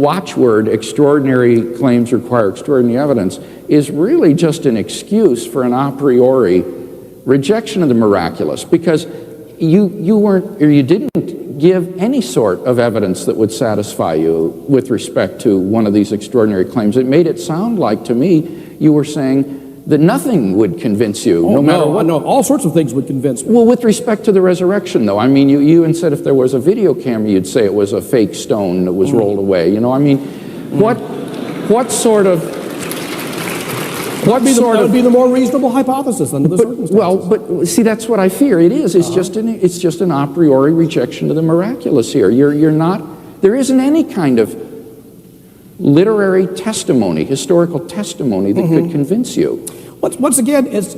watchword, extraordinary claims require extraordinary evidence, is really just an excuse for an a priori rejection of the miraculous, because you weren't, or you didn't give any sort of evidence that would satisfy you with respect to one of these extraordinary claims. It made it sound like, to me, you were saying that nothing would convince you, no matter what. No, all sorts of things would convince me. Well, with respect to the resurrection, though, I mean, you said if there was a video camera, you'd say it was a fake stone that was rolled away. You know, I mean, what sort of... That would be the more reasonable hypothesis under the circumstances. Well, but see, that's what I fear. It is. It's just an a priori rejection of the miraculous here. You're not. There isn't any kind of literary testimony, historical testimony that could convince you. Once again, it's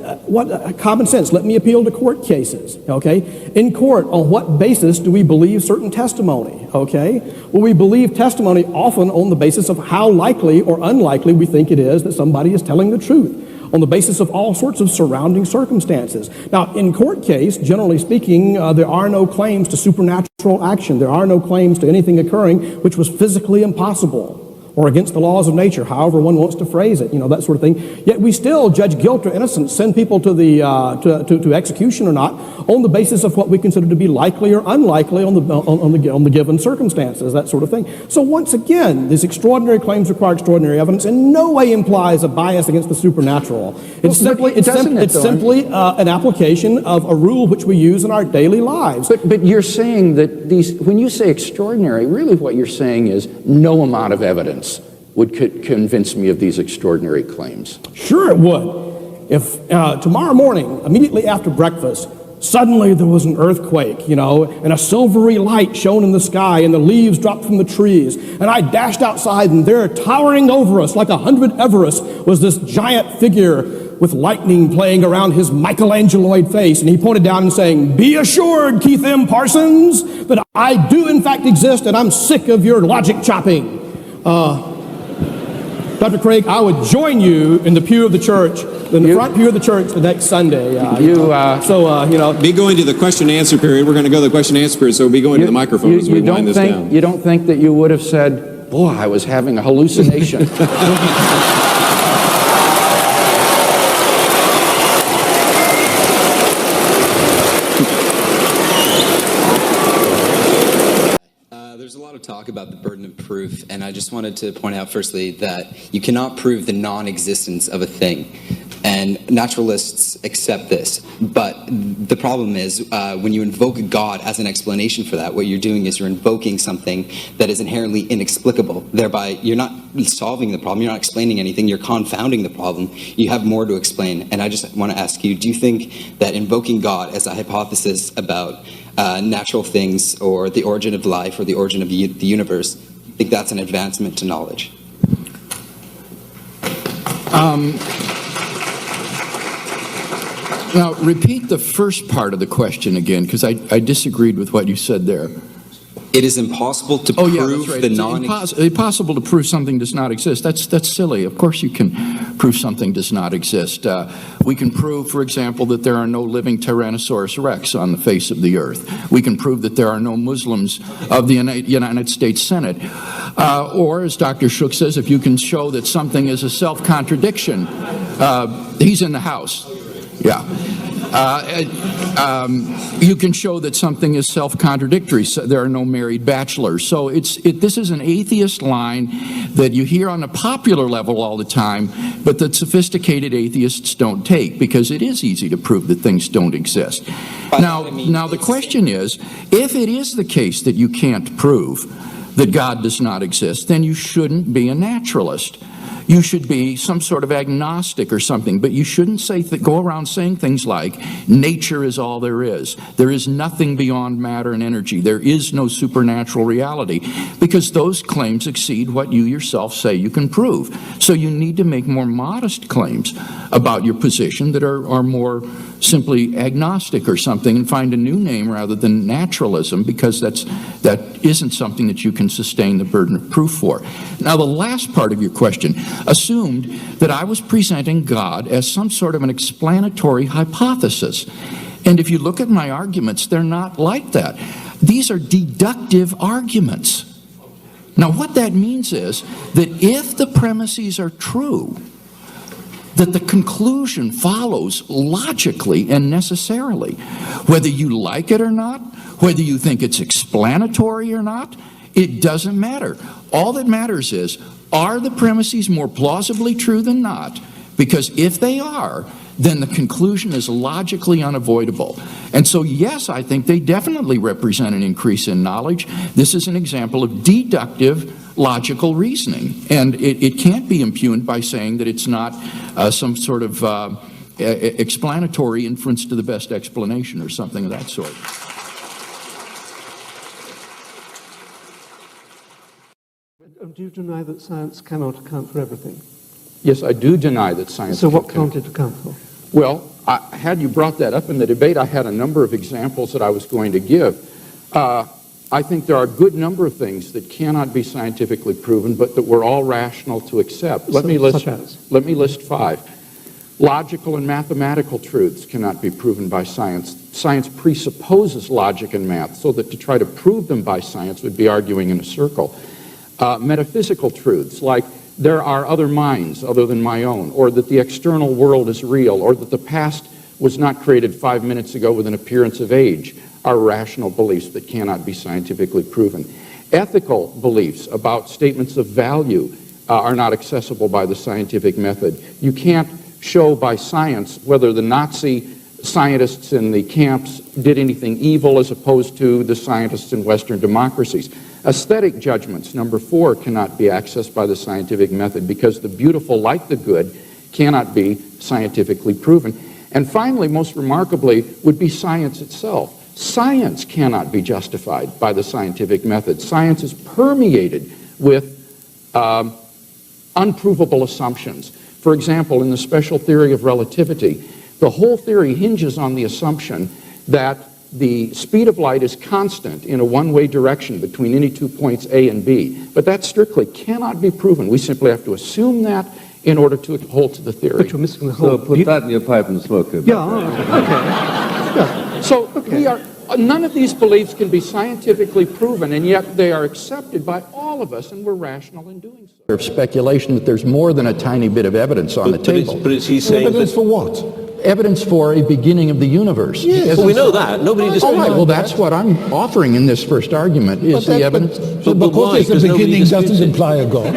common sense. Let me appeal to court cases, okay? In court, on what basis do we believe certain testimony, okay? Well, we believe testimony often on the basis of how likely or unlikely we think it is that somebody is telling the truth, on the basis of all sorts of surrounding circumstances. Now, in court case, generally speaking, there are no claims to supernatural action. There are no claims to anything occurring which was physically impossible or against the laws of nature, however one wants to phrase it, that sort of thing. Yet we still judge guilt or innocence, send people to the to execution or not, on the basis of what we consider to be likely or unlikely on the given circumstances, that sort of thing. So once again, these extraordinary claims require extraordinary evidence in no way implies a bias against the supernatural. It's simply an application of a rule which we use in our daily lives. But you're saying that when you say extraordinary, really what you're saying is no amount of evidence would convince me of these extraordinary claims. Sure it would. If tomorrow morning, immediately after breakfast, suddenly there was an earthquake, and a silvery light shone in the sky, and the leaves dropped from the trees, and I dashed outside, and there, towering over us like 100 Everests, was this giant figure with lightning playing around his Michelangeloid face, and he pointed down and saying, "Be assured, Keith M. Parsons, that I do in fact exist, and I'm sick of your logic chopping." Dr. Craig, I would join you in the pew of the church, in the front pew of the church the next Sunday. Be going to the question and answer period. We're going to go to the question and answer period, so we'll be going to the microphone as we wind this down. You don't think that you would have said, "Boy, I was having a hallucination." Talk about the burden of proof, and I just wanted to point out firstly that you cannot prove the non-existence of a thing, and naturalists accept this. But the problem is when you invoke God as an explanation for that, what you're doing is you're invoking something that is inherently inexplicable. Thereby, you're not solving the problem, you're not explaining anything, you're confounding the problem. You have more to explain, and I just want to ask you, do you think that invoking God as a hypothesis about natural things or the origin of life or the origin of the universe, I think that's an advancement to knowledge? Now, repeat the first part of the question again, because I disagreed with what you said there. It is impossible to prove the impossible to prove something does not exist. That's silly. Of course you can prove something does not exist. We can prove, for example, that there are no living Tyrannosaurus Rex on the face of the earth. We can prove that there are no Muslims of the United States Senate. Or, as Dr. Shook says, if you can show that something is a self-contradiction, he's in the House. Yeah. You can show that something is self-contradictory. So there are no married bachelors. So this is an atheist line that you hear on a popular level all the time, but that sophisticated atheists don't take, because it is easy to prove that things don't exist. Now the question is, if it is the case that you can't prove that God does not exist, then you shouldn't be a naturalist. You should be some sort of agnostic or something, but you shouldn't go around saying things like, nature is all there is. There is nothing beyond matter and energy. There is no supernatural reality, because those claims exceed what you yourself say you can prove. So you need to make more modest claims about your position that are more simply agnostic or something, and find a new name rather than naturalism, because that isn't something that you can sustain the burden of proof for. Now, the last part of your question assumed that I was presenting God as some sort of an explanatory hypothesis. And if you look at my arguments, they're not like that. These are deductive arguments. Now, what that means is that if the premises are true, that the conclusion follows logically and necessarily. Whether you like it or not, whether you think it's explanatory or not, it doesn't matter. All that matters is, are the premises more plausibly true than not? Because if they are, then the conclusion is logically unavoidable. And so, yes, I think they definitely represent an increase in knowledge. This is an example of deductive logical reasoning. And it can't be impugned by saying that it's not some sort of explanatory inference to the best explanation or something of that sort. Do you deny that science cannot account for everything? Yes, I do deny that science So what can't it account for? Well, had you brought that up in the debate, I had a number of examples that I was going to give. I think there are a good number of things that cannot be scientifically proven, but that we're all rational to accept. Let me list 5. Logical and mathematical truths cannot be proven by science. Science presupposes logic and math, so that to try to prove them by science would be arguing in a circle. Metaphysical truths, like there are other minds other than my own, or that the external world is real, or that the past was not created 5 minutes ago with an appearance of age, are rational beliefs that cannot be scientifically proven. Ethical beliefs about statements of value are not accessible by the scientific method. You can't show by science whether the Nazi scientists in the camps did anything evil as opposed to the scientists in Western democracies. Aesthetic judgments, number 4, cannot be accessed by the scientific method because the beautiful, like the good, cannot be scientifically proven. And finally, most remarkably, would be science itself. Science cannot be justified by the scientific method. Science is permeated with unprovable assumptions. For example, in the special theory of relativity, the whole theory hinges on the assumption that the speed of light is constant in a one-way direction between any 2 points A and B. But that strictly cannot be proven. We simply have to assume that in order to hold to the theory. But you're missing the whole... So put that in your pipe and smoke it. Yeah, okay. Yeah. So we are... None of these beliefs can be scientifically proven, and yet they are accepted by all of us, and we're rational in doing so. There's speculation that there's more than a tiny bit of evidence on the table. But is he saying evidence that... for what? Evidence for a beginning of the universe. Yes. Well, we know that. Nobody disputes all right, well, that's what I'm offering in this first argument, is the evidence. But because it's a beginning doesn't imply a God.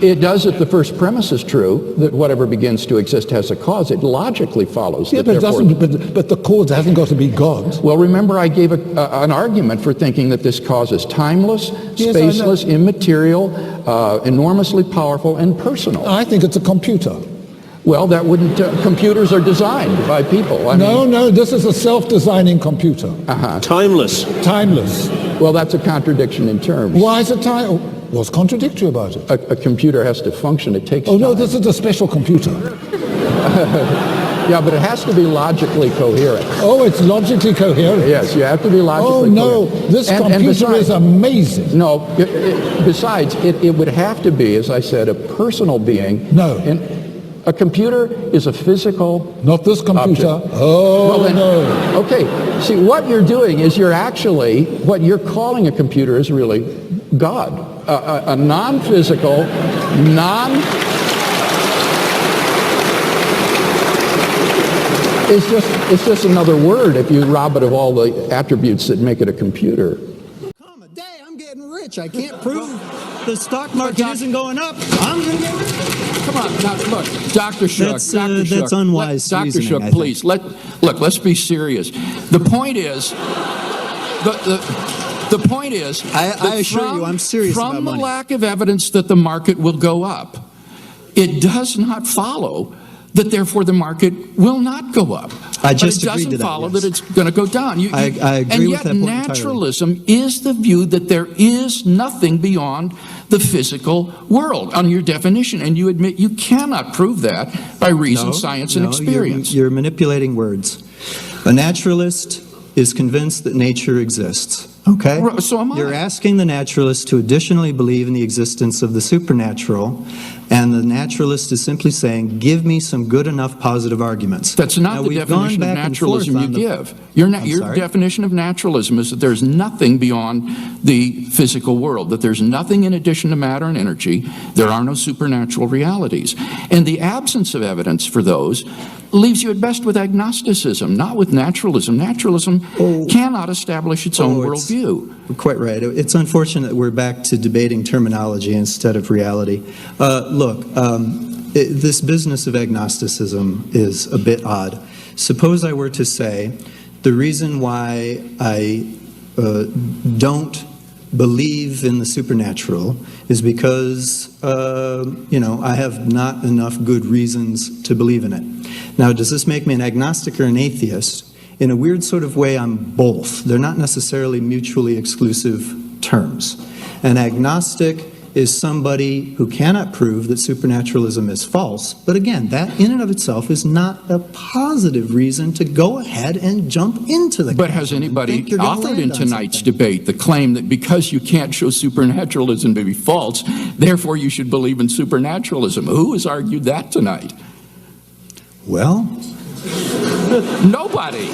It does if the first premise is true, that whatever begins to exist has a cause. It logically follows. Yeah, but, but the cause hasn't got to be God. Well, remember I gave an argument for thinking that this cause is timeless, spaceless, immaterial, enormously powerful, and personal. I think it's a computer. Well, that wouldn't... computers are designed by people. No, this is a self-designing computer. Timeless. Timeless. Well, that's a contradiction in terms. Why is it timeless? What's contradictory about it? A computer has to function. It takes Oh, no, time. this is a special computer. Yeah, but it has to be logically coherent. Oh, it's logically coherent. Yes, you have to be logically coherent. Oh, no, this computer is amazing. No, besides, it would have to be, as I said, a personal being. No. A computer is a physical... Not this computer. Object. Oh, well, then, no. Okay, see, what you're doing is you're actually... What you're calling a computer is really God. A non-physical, It's just another word if you rob it of all the attributes that make it a computer. Day, I'm getting rich. I can't prove the stock market isn't going up. I'm going to get rich. Come on, now, look, Dr. Shook. That's unwise Dr. reasoning, Shook, please, let's be serious. The point is, the point is, I assure you, I'm serious about from the money. lack of evidence that the market will go up, it does not follow that therefore the market will not go up. I just but it agreed to doesn't that, follow yes. that it's going to go down. I agree and with yet that point naturalism is the view that there is nothing beyond the physical world on your definition, and you admit you cannot prove that by reason, science, and experience. You're manipulating words. A naturalist is convinced that nature exists. Okay? So am I. You're asking the naturalist to additionally believe in the existence of the supernatural, And the naturalist is simply saying, give me some good enough positive arguments. That's not Now, the we've definition gone of back and forth naturalism you on the- give. Your I'm sorry? definition of naturalism is that there's nothing beyond the physical world, that there's nothing in addition to matter and energy. There are no supernatural realities. And the absence of evidence for those leaves you at best with agnosticism, not with naturalism. Naturalism cannot establish its own it's- worldview. Quite right. It's unfortunate that we're back to debating terminology instead of reality. This business of agnosticism is a bit odd. Suppose I were to say, the reason why I don't believe in the supernatural is because, I have not enough good reasons to believe in it. Now, does this make me an agnostic or an atheist? In a weird sort of way, I'm both. They're not necessarily mutually exclusive terms. An agnostic is somebody who cannot prove that supernaturalism is false, but again, that in and of itself is not a positive reason to go ahead and jump into the But has chasm and anybody think you're gonna offered in land on tonight's something. debate the claim that because you can't show supernaturalism to be false, therefore you should believe in supernaturalism? Who has argued that tonight? Well, Nobody.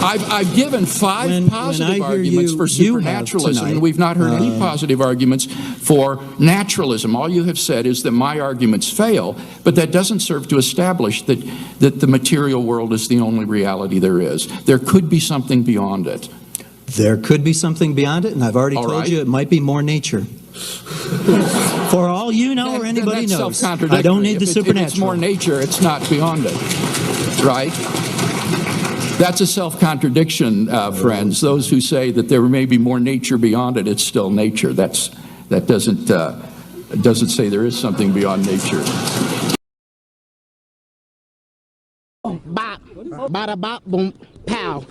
I've given five When I positive hear arguments for you have supernaturalism, tonight, and we've not heard any positive arguments for naturalism. All you have said is that my arguments fail, but that doesn't serve to establish that the material world is the only reality there is. There could be something beyond it. there could be something beyond it, and I've already All told right. you it might be more nature. For all you know or anybody Then that's knows, self-contradictory. I don't need the If it's supernatural. more nature, it's not beyond it, right? That's a self-contradiction, friends. Those who say that there may be more nature beyond it, it's still nature. That doesn't say there is something beyond nature. Bop, bada bop, boom, pow.